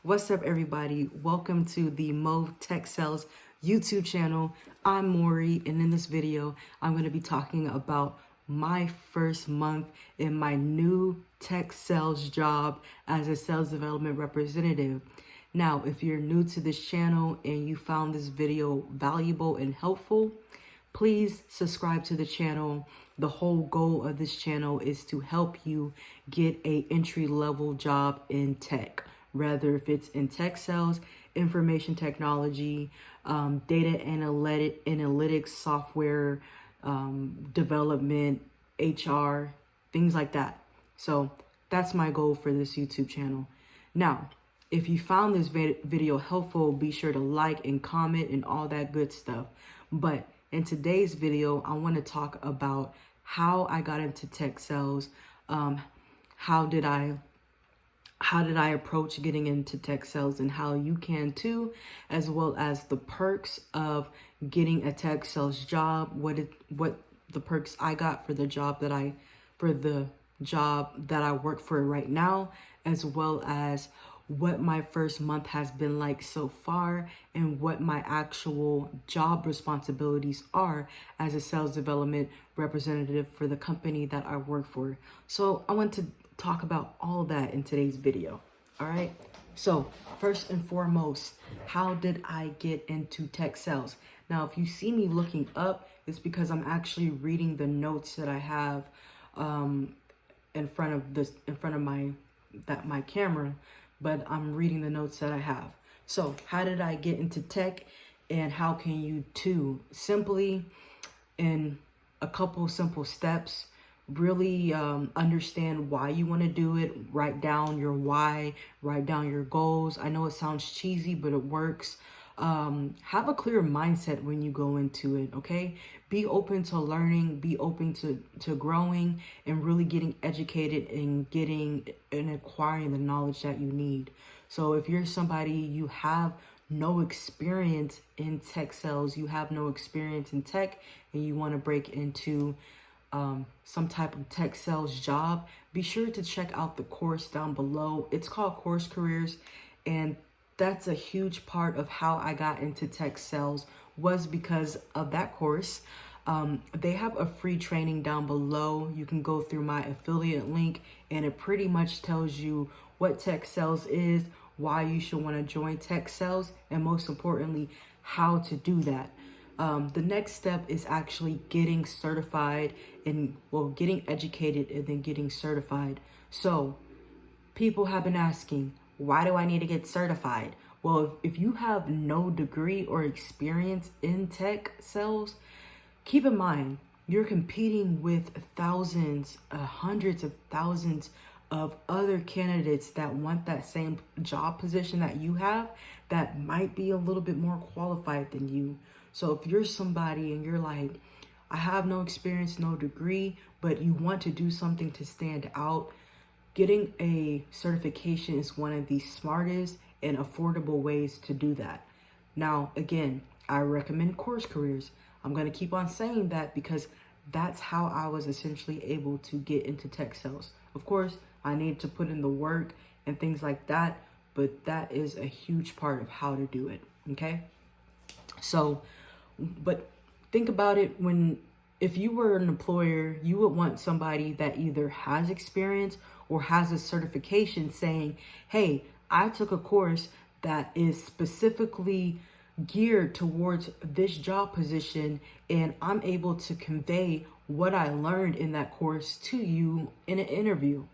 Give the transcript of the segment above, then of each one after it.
What's up, everybody? Welcome to the Mo Tech Sales YouTube channel. I'm Maury, and in this video, I'm going to be talking about my first month in my new tech sales job as a sales development representative. Now, if you're new to this channel and you found this video valuable and helpful, please subscribe to the channel. The whole goal of this channel is to help you get a entry-level job in tech, whether if it's in tech sales, information technology, data analytics, software development, HR, things like that. So that's my goal for this YouTube channel. Now, if you found this video helpful, be sure to like and comment and all that good stuff. But in today's video, I want to talk about how I got into tech sales. How did I approach getting into tech sales, and how you can too, as well as the perks of getting a tech sales job, what the perks I got for the job that I work for right now, as well as what my first month has been like so far, and what my actual job responsibilities are as a sales development representative for the company that I work for. So I want to talk about all that in today's video. All right. So first and foremost, how did I get into tech sales? Now, if you see me looking up, it's because I'm actually reading the notes that I have in front of my camera, but I'm reading the notes that I have. So how did I get into tech, and how can you too? Simply, in a couple simple steps, really understand why you want to do it. Write down your why, write down your goals. I know it sounds cheesy, but it works. Have a clear mindset when you go into it, okay? Be open to learning, be open to growing, and really getting educated and getting and acquiring the knowledge that you need. So if you're somebody, you have no experience in tech sales, you have no experience in tech, and you want to break into some type of tech sales job, be sure to check out the course down below. It's called Course Careers, and that's a huge part of how I got into tech sales, was because of that course. They have a free training down below. You can go through my affiliate link, and it pretty much tells you what tech sales is, why you should want to join tech sales, and most importantly, how to do that. The next step is actually getting certified, and getting educated and then getting certified. So people have been asking, why do I need to get certified? Well, if you have no degree or experience in tech sales, keep in mind, you're competing with thousands, hundreds of thousands of other candidates that want that same job position that you have, that might be a little bit more qualified than you. So if you're somebody and you're like, I have no experience, no degree, but you want to do something to stand out, getting a certification is one of the smartest and affordable ways to do that. Now, again, I recommend Course Careers. I'm going to keep on saying that because that's how I was essentially able to get into tech sales. Of course, I need to put in the work and things like that, but that is a huge part of how to do it, okay? So, but think about it, if you were an employer, you would want somebody that either has experience or has a certification saying, hey, I took a course that is specifically geared towards this job position, and I'm able to convey what I learned in that course to you in an interview.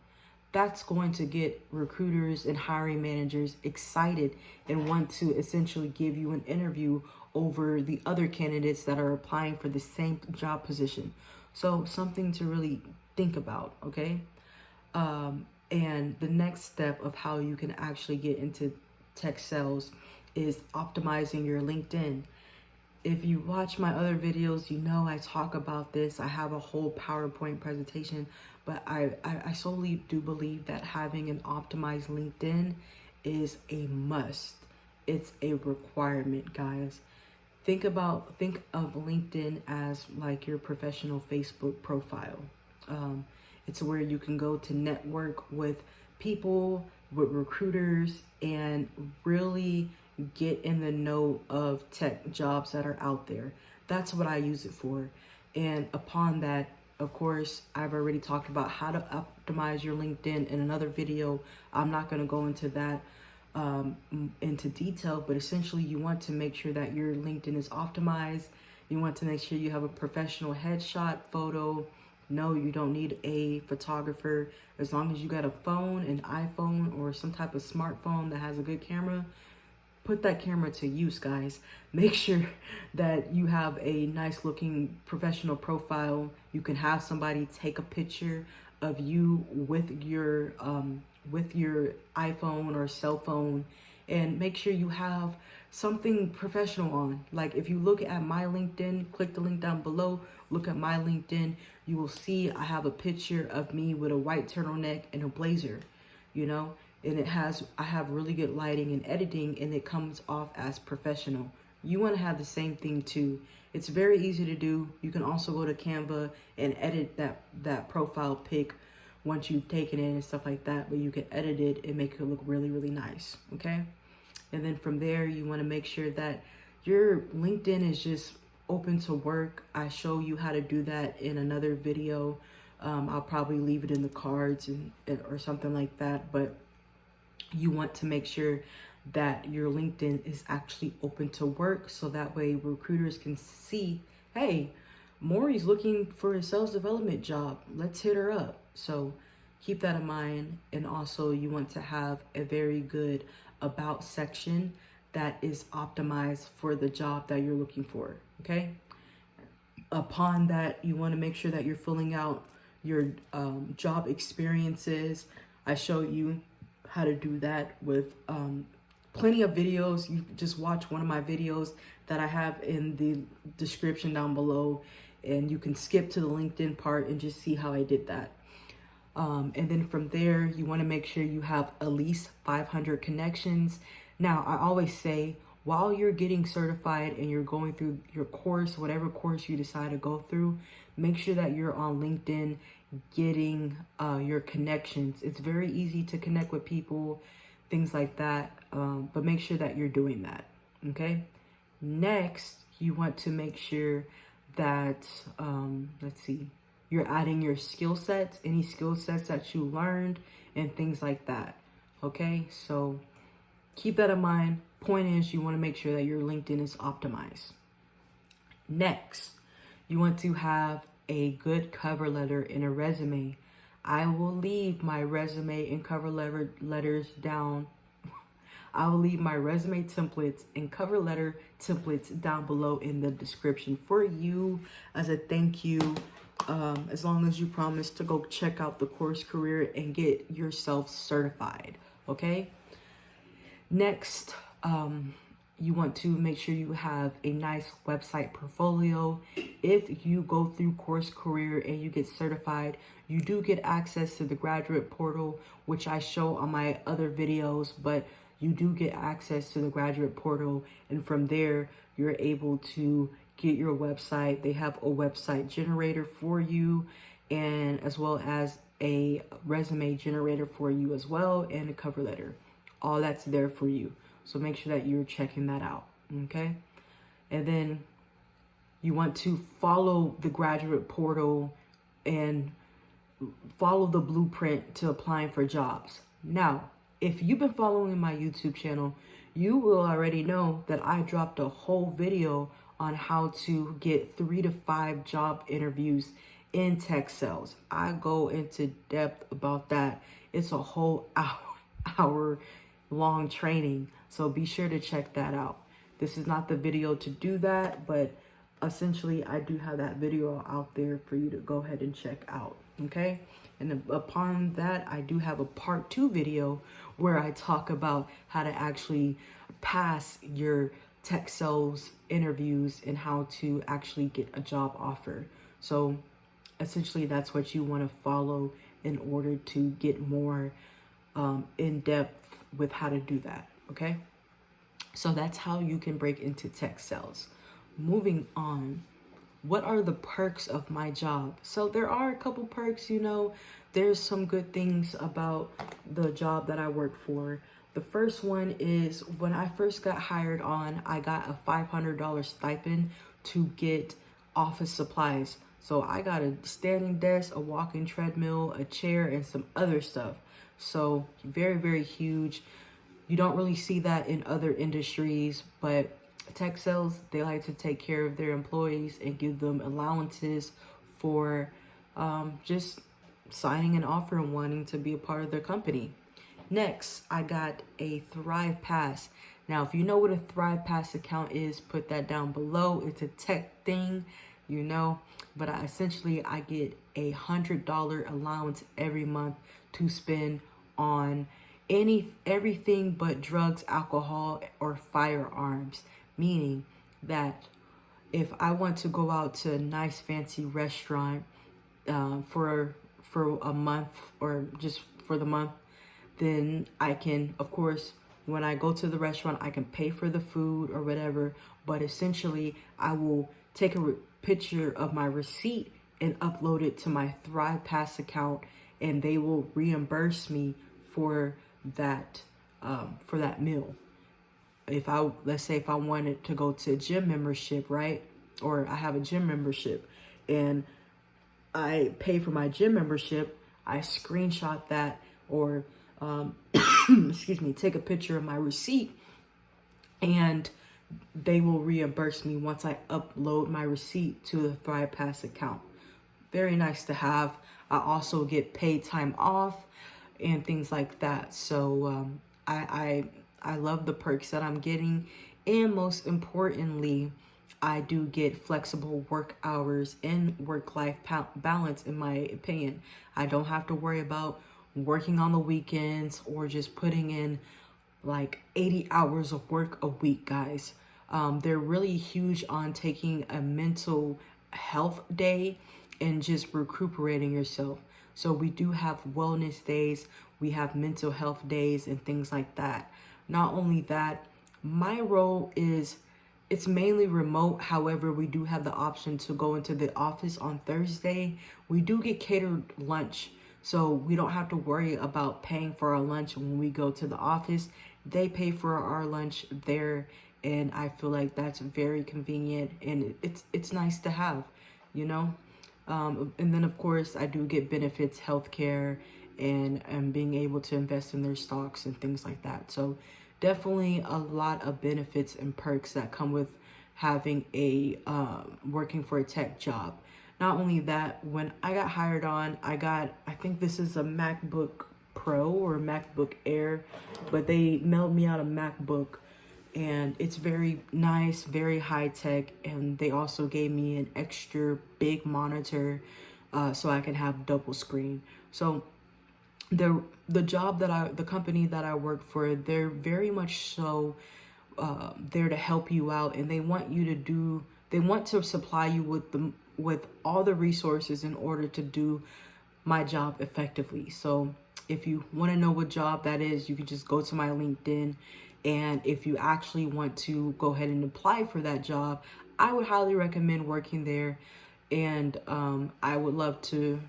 That's going to get recruiters and hiring managers excited and want to essentially give you an interview over the other candidates that are applying for the same job position. So something to really think about, okay? And the next step of how you can actually get into tech sales is optimizing your LinkedIn. If you watch my other videos, you know I talk about this. I have a whole PowerPoint presentation, but I solely do believe that having an optimized LinkedIn is a must. It's a requirement, guys. Think of LinkedIn as like your professional Facebook profile. It's where you can go to network with people with recruiters and really get in the know of tech jobs that are out there. That's what I use it for. And upon that, of course, I've already talked about how to optimize your LinkedIn in another video. I'm not going to go into that into detail, but essentially you want to make sure that your LinkedIn is optimized. You want to make sure you have a professional headshot photo. No, you don't need a photographer. As long as you got a phone, an iPhone, or some type of smartphone that has a good camera, put that camera to use, guys. Make sure that you have a nice looking professional profile. You can have somebody take a picture of you with your iPhone or cell phone, and make sure you have something professional on. Like if you look at my LinkedIn, click the link down below, look at my LinkedIn, you will see I have a picture of me with a white turtleneck and a blazer, you know, and I have really good lighting and editing, and it comes off as professional. You want to have the same thing too. It's very easy to do. You can also go to Canva and edit that profile pic once you've taken it and stuff like that, but you can edit it and make it look really, really nice, okay? And then from there, you want to make sure that your LinkedIn is just open to work. I show you how to do that in another video. I'll probably leave it in the cards or something like that, but you want to make sure that your LinkedIn is actually open to work, so that way recruiters can see, hey, Maury's looking for a sales development job. Let's hit her up. So keep that in mind. And also you want to have a very good about section that is optimized for the job that you're looking for, okay? Upon that, you want to make sure that you're filling out your job experiences. I show you how to do that with plenty of videos. You just watch one of my videos that I have in the description down below, and you can skip to the LinkedIn part and just see how I did that. And then from there, you want to make sure you have at least 500 connections. Now, I always say, while you're getting certified and you're going through your course, whatever course you decide to go through, make sure that you're on LinkedIn getting your connections. It's very easy to connect with people, things like that, but make sure that you're doing that, okay? Next, you want to make sure that, let's see, you're adding your skill sets, any skill sets that you learned and things like that, okay? So keep that in mind. Point is, you want to make sure that your LinkedIn is optimized. Next, you want to have a good cover letter and a resume. I will leave my resume and cover letters down. I will leave my resume templates and cover letter templates down below in the description for you as a thank you. As long as you promise to go check out the course career and get yourself certified, okay? Next, you want to make sure you have a nice website portfolio. If you go through course career and you get certified, you do get access to the graduate portal, which I show on my other videos, but you do get access to the graduate portal, and from there you're able to get your website. They have a website generator for you, and as well as a resume generator for you as well, and a cover letter. All that's there for you. So make sure that you're checking that out, okay? And then you want to follow the graduate portal and follow the blueprint to applying for jobs. Now, if you've been following my YouTube channel, you will already know that I dropped a whole video on how to get 3 to 5 job interviews in tech sales. I go into depth about that. It's a whole hour long training, so be sure to check that out. This is not the video to do that, but essentially I do have that video out there for you to go ahead and check out, okay? And upon that, I do have a part 2 video where I talk about how to actually pass your tech sales interviews and how to actually get a job offer. So essentially that's what you want to follow in order to get more in depth with how to do that, okay? So that's how you can break into tech sales. Moving on, what are the perks of my job? So there are a couple perks, you know. there's some good things about the job that I work for. The first one is when I first got hired on, I got a $500 stipend to get office supplies. So I got a standing desk, a walking treadmill, a chair, and some other stuff. So very, very huge. You don't really see that in other industries, but tech sales, they like to take care of their employees and give them allowances for just signing an offer and wanting to be a part of their company. Next, I got a Thrive Pass. Now, if you know what a Thrive Pass account is, put that down below. It's a tech thing, you know, but essentially I get $100 allowance every month to spend on everything but drugs, alcohol, or firearms. Meaning that if I want to go out to a nice fancy restaurant for a month or just for the month, then I can, of course, when I go to the restaurant, I can pay for the food or whatever. But essentially, I will take a picture of my receipt and upload it to my Thrive Pass account, and they will reimburse me for that meal. Let's say if I wanted to go to a gym membership, right? Or I have a gym membership and I pay for my gym membership, I screenshot that or excuse me, take a picture of my receipt, and they will reimburse me once I upload my receipt to the Thrive Pass account. Very nice to have. I also get paid time off and things like that. So I love the perks that I'm getting, and most importantly, I do get flexible work hours and work-life balance. In my opinion, I don't have to worry about working on the weekends or just putting in like 80 hours of work a week, guys. They're really huge on taking a mental health day and just recuperating yourself. So we do have wellness days, we have mental health days and things like that. Not only that, my role it's mainly remote. However, we do have the option to go into the office on Thursday. We do get catered lunch, so we don't have to worry about paying for our lunch when we go to the office. They pay for our lunch there, and I feel like that's very convenient, and it's nice to have, you know. And then of course I do get benefits, healthcare, and being able to invest in their stocks and things like that. So definitely a lot of benefits and perks that come with having a working for a tech job. Not only that, when I got hired on, I think this is a MacBook Pro or MacBook Air, but they mailed me out a MacBook, and it's very nice, very high tech, and they also gave me an extra big monitor so I can have double screen. So the company that I work for, they're very much so there to help you out, and they want to supply you with all the resources in order to do my job effectively. So if you want to know what job that is, you can just go to my LinkedIn, and if you actually want to go ahead and apply for that job, I would highly recommend working there. And I would love to,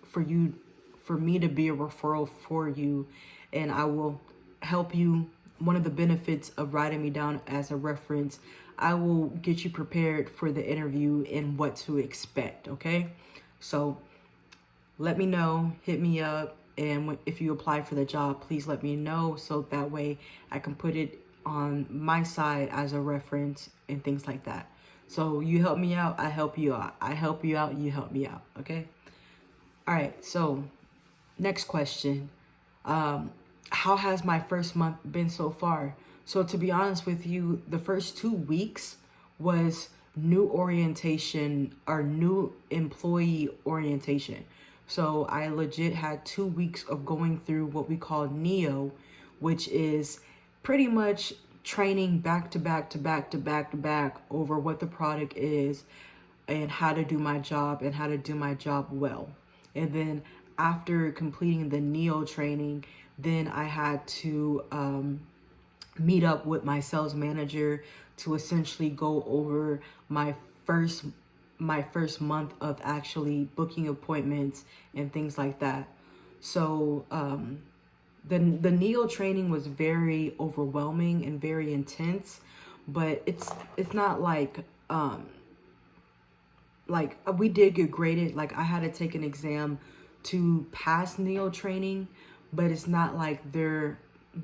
for me to be a referral for you, and I will help you. One of the benefits of writing me down as a reference, I will get you prepared for the interview and what to expect, okay? So let me know, hit me up, and if you apply for the job, please let me know so that way I can put it on my side as a reference and things like that. So you help me out, I help you out. I help you out, you help me out, okay? All right, so next question. How has my first month been so far? So to be honest with you, the first 2 weeks was new orientation or new employee orientation. So I legit had 2 weeks of going through what we call NEO, which is pretty much training back to back to back to back to back over what the product is and how to do my job and how to do my job well. And then after completing the NEO training, then I had to meet up with my sales manager to essentially go over my first my first month of actually booking appointments and things like that. So the Neo training was very overwhelming and very intense, but it's not like we did get graded. Like I had to take an exam to pass Neo training, but it's not like they're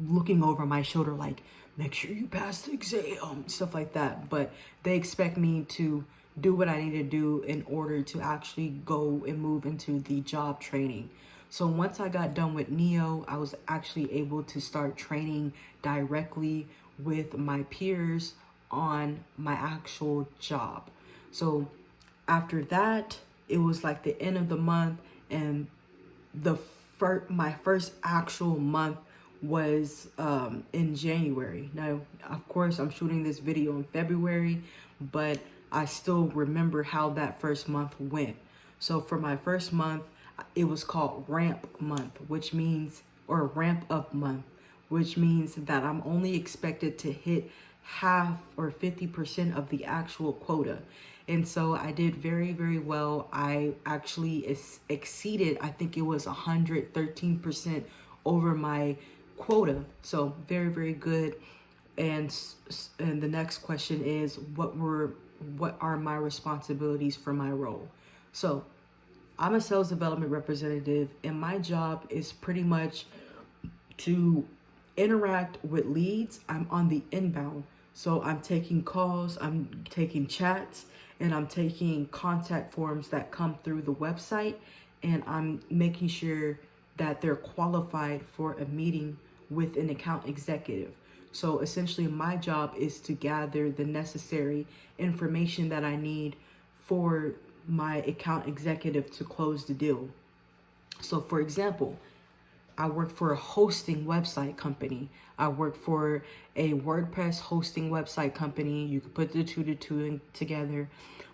looking over my shoulder like, make sure you pass the exam, stuff like that. But they expect me to do what I need to do in order to actually go and move into the job training. So once I got done with Neo, I was actually able to start training directly with my peers on my actual job. So after that, it was like the end of the month, and my first actual month was in January. Now, of course, I'm shooting this video in February, but I still remember how that first month went. So for my first month, it was called ramp month, which means, or ramp up month, which means that I'm only expected to hit half or 50% of the actual quota. And so I did very, very well. I actually exceeded, I think it was 113% over my quota. So very, very good. And the next question is, what are my responsibilities for my role? So I'm a sales development representative, and my job is pretty much to interact with leads. I'm on the inbound. So I'm taking calls, I'm taking chats, and I'm taking contact forms that come through the website, and I'm making sure that they're qualified for a meeting with an account executive. So essentially my job is to gather the necessary information that I need for my account executive to close the deal. So for example, I work for a hosting website company. I work for a WordPress hosting website company. You could put the two together,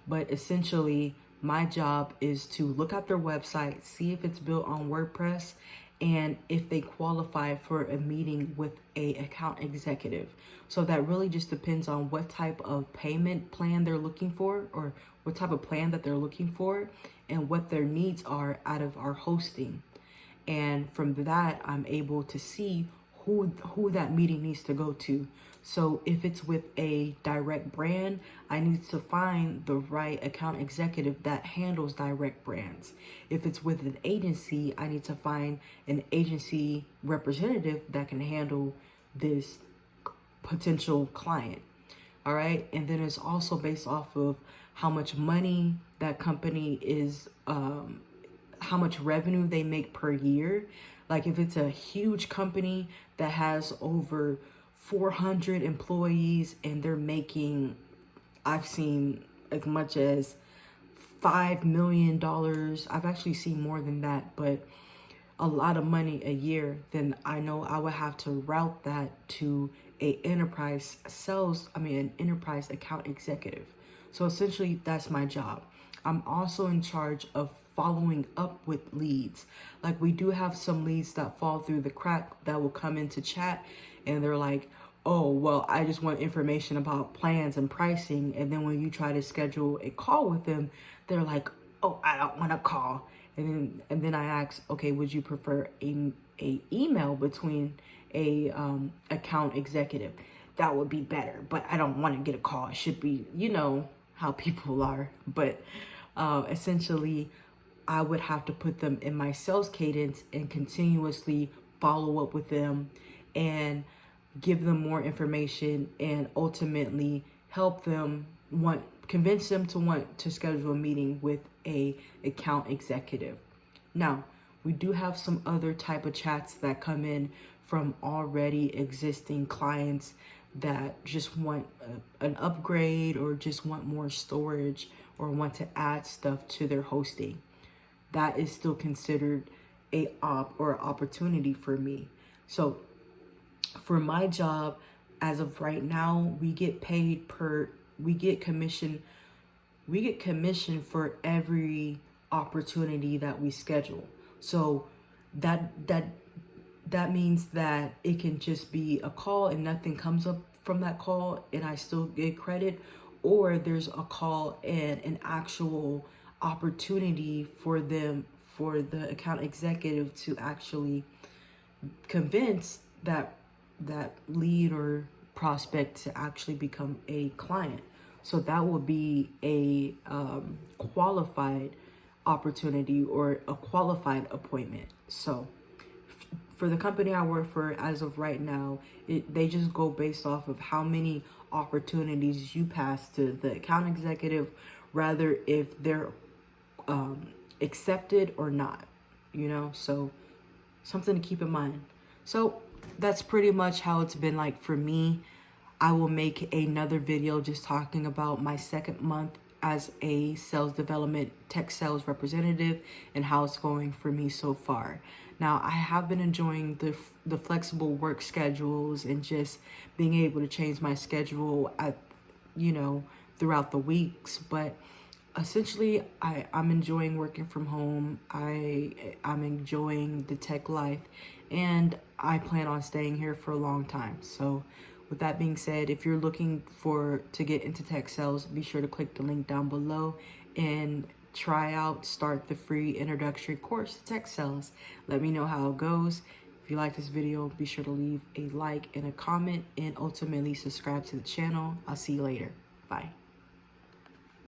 but essentially my job is to look at their website, see if it's built on WordPress, and if they qualify for a meeting with a account executive. So that really just depends on what type of payment plan they're looking for, or what type of plan that they're looking for, and what their needs are out of our hosting. And from that, I'm able to see who that meeting needs to go to. So if it's with a direct brand, I need to find the right account executive that handles direct brands. If it's with an agency, I need to find an agency representative that can handle this potential client. All right. And then it's also based off of how much money that company is, how much revenue they make per year. Like if it's a huge company that has over 400 employees and they're making, I've seen as much as $5 million. I've actually seen more than that, but a lot of money a year, then I know I would have to route that to an enterprise account executive. So essentially that's my job. I'm also in charge of following up with leads. Like we do have some leads that fall through the crack that will come into chat and they're like, oh, well, I just want information about plans and pricing. And then when you try to schedule a call with them, they're like, oh, I don't want to call. And then I ask, okay, would you prefer a email between a account executive? That would be better, but I don't want to get a call. It should be, you know how people are. But essentially, I would have to put them in my sales cadence and continuously follow up with them and give them more information and ultimately help them convince them to want to schedule a meeting with a account executive. Now, we do have some other type of chats that come in from already existing clients that just want an upgrade or just want more storage or want to add stuff to their hosting. That is still considered a opportunity for me. So for my job, as of right now, we get commission for every opportunity that we schedule. So that means that it can just be a call and nothing comes up from that call and I still get credit, or there's a call and an actual opportunity for the account executive to actually convince that lead or prospect to actually become a client. So that will be a qualified opportunity or a qualified appointment. So for the company I work for, as of right now, they just go based off of how many opportunities you pass to the account executive, rather if they're accepted or not, so something to keep in mind. So that's pretty much how it's been like for me. I will make another video just talking about my second month as a sales development tech sales representative and how it's going for me so far. Now, I have been enjoying the flexible work schedules and just being able to change my schedule throughout the weeks, but essentially I'm enjoying working from home. I'm enjoying the tech life, and I plan on staying here for a long time. So with that being said, if you're looking to get into tech sales, be sure to click the link down below and start the free introductory course to tech sales. Let me know how it goes. If you like this video, be sure to leave a like and a comment, and ultimately subscribe to the channel. I'll see you later. Bye.